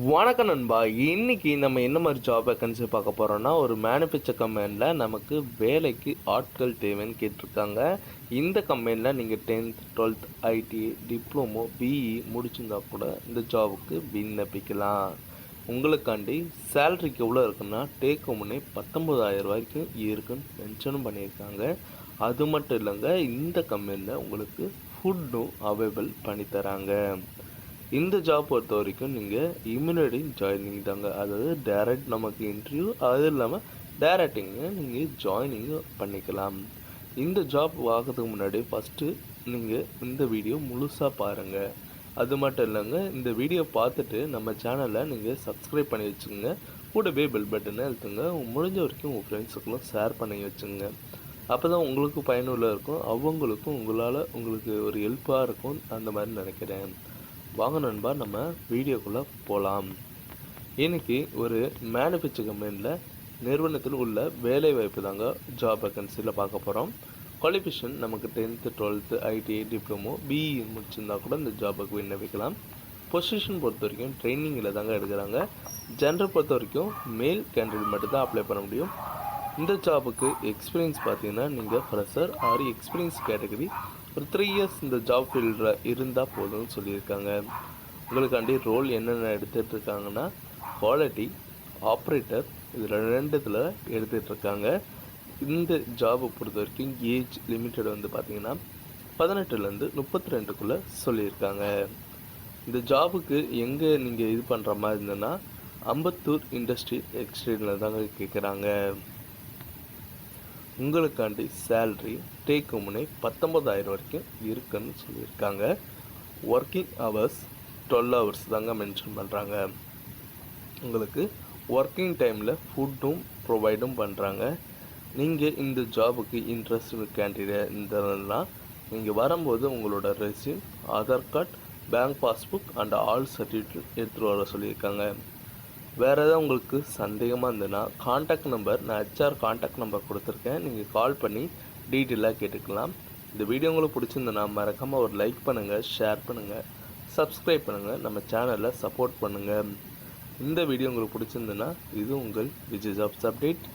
வணக்கம் நண்பா. இன்னைக்கு நம்ம என்ன மாதிரி ஜாப் வேக்கன்சி பார்க்க போகிறோம்னா, ஒரு மேனுஃபேக்சர் கம்பெனியில் நமக்கு வேலைக்கு ஆட்கள் தேவைன்னு கேட்டிருக்காங்க. இந்த கம்பெனியில் நீங்கள் 10th 12th ITI diploma BE முடிச்சிருந்தா கூட இந்த ஜாபுக்கு விண்ணப்பிக்கலாம். உங்களுக்காண்டி சேலரிக்கு எவ்வளோ இருக்குன்னா, டேக் ஹோம்னே 19,000 வரைக்கும் இருக்குன்னு மென்ஷனும் பண்ணியிருக்காங்க. அது மட்டும் இல்லைங்க, இந்த கம்பெனியில் உங்களுக்கு ஃபுட்டும் அவைலபிள் பண்ணித்தராங்க. இந்த ஜாப் பொறுத்த வரைக்கும் நீங்கள் இமிடியேட் ஜாயினிங் தாங்க. அதாவது டைரக்ட் நமக்கு இன்டர்வியூ, அது இல்லாமல் டைரக்டிங்க நீங்கள் ஜாயினிங் பண்ணிக்கலாம். இந்த ஜாப் வாங்கிறதுக்கு முன்னாடி ஃபஸ்ட்டு நீங்கள் இந்த வீடியோ முழுசாக பாருங்கள். அது மட்டும் இல்லைங்க, இந்த வீடியோ பார்த்துட்டு நம்ம சேனலை நீங்கள் சப்ஸ்கிரைப் பண்ணி வச்சுங்க. கூடவே பெல் பட்டனை அழுத்துங்க. முடிஞ்ச வரைக்கும் உங்கள் ஃப்ரெண்ட்ஸுக்கெல்லாம் ஷேர் பண்ணி வச்சுங்க. அப்போ தான் உங்களுக்கு பயனுள்ள இருக்கும், அவங்களுக்கும் உங்களுக்கு ஒரு ஹெல்ப்பாக இருக்கும். அந்த மாதிரி நினைக்கிறேன். வாங்க நண்பா, நம்ம வீடியோக்குள்ளே போகலாம். இன்றைக்கி ஒரு மேனுஃபேக்சர் கம்பெனியில் நிறுவனத்தில் உள்ள வேலைவாய்ப்பு தாங்க ஜாப் வேக்கன்சியில் பார்க்க போகிறோம். குவாலிஃபிகேஷன் நமக்கு 10th 12th ITI diploma BE முடிச்சிருந்தா கூட இந்த ஜாபுக்கு விண்ணப்பிக்கலாம். பொசிஷன் பொறுத்த வரைக்கும் ட்ரைனிங்கில் தாங்க எடுக்கிறாங்க. ஜெண்டர் பொறுத்த வரைக்கும் மேல் கேண்டிடேட் மட்டும்தான் அப்ளை பண்ண முடியும். இந்த ஜாபுக்கு எக்ஸ்பீரியன்ஸ் பார்த்தீங்கன்னா, நீங்கள் ஃப்ரெஷர் ஆர் எக்ஸ்பீரியன்ஸ் கேட்டகரி ஒரு 3 இயர்ஸ் இந்த ஜாப் ஃபீல்டில் இருந்தால் போதும்னு சொல்லியிருக்காங்க. உங்களுக்காண்டி ரோல் என்னென்ன எடுத்துகிட்டு இருக்காங்கன்னா, குவாலிட்டி ஆப்ரேட்டர், இதில் 2 எடுத்துகிட்ருக்காங்க. இந்த ஜாபை பொறுத்த வரைக்கும் ஏஜ் லிமிட்டட் வந்து பார்த்திங்கன்னா 18லேருந்து 32க்குள்ளே சொல்லியிருக்காங்க. இந்த ஜாபுக்கு எங்கே நீங்கள் இது பண்ணுற மாதிரி இருந்ததுன்னா, அம்பத்தூர் இண்டஸ்ட்ரி எக்ஸ்டேட்டில் தாங்க கேட்குறாங்க. உங்களுக்காண்டி சேல்ரி டேக் ஹோம்னே 19,000 வரைக்கும் இருக்குன்னு சொல்லியிருக்காங்க. ஒர்க்கிங் ஹவர்ஸ் 12 ஹவர்ஸ் தாங்க மென்ஷன் பண்ணுறாங்க. உங்களுக்கு ஒர்க்கிங் டைமில் ஃபுட்டும் ப்ரொவைடும் பண்ணுறாங்க. நீங்கள் இந்த ஜாபுக்கு இன்ட்ரெஸ்ட் கேண்டிடேட் இருந்ததுன்னா, நீங்கள் வரும்போது உங்களோட resume, Aadhaar card, bank passbook and all certificate எடுத்துகிட்டு வர சொல்லியிருக்காங்க. வேறு ஏதாவது உங்களுக்கு சந்தேகமாக இருந்ததுன்னா காண்டாக்ட் நம்பர், நான் ஹெச்ஆர் காண்டாக்ட் நம்பர் கொடுத்துருக்கேன், நீங்கள் கால் பண்ணி டீட்டெயிலாக கேட்டுக்கலாம். இந்த வீடியோ உங்களுக்கு பிடிச்சிருந்ததுன்னா மறக்காமல் ஒரு லைக் பண்ணுங்கள், ஷேர் பண்ணுங்கள், சப்ஸ்கிரைப் பண்ணுங்கள், நம்ம சேனலில் சப்போர்ட் பண்ணுங்கள். இந்த வீடியோ உங்களுக்கு பிடிச்சிருந்ததுன்னா இது உங்கள் விஜய் ஜாப்ஸ் அப்டேட்.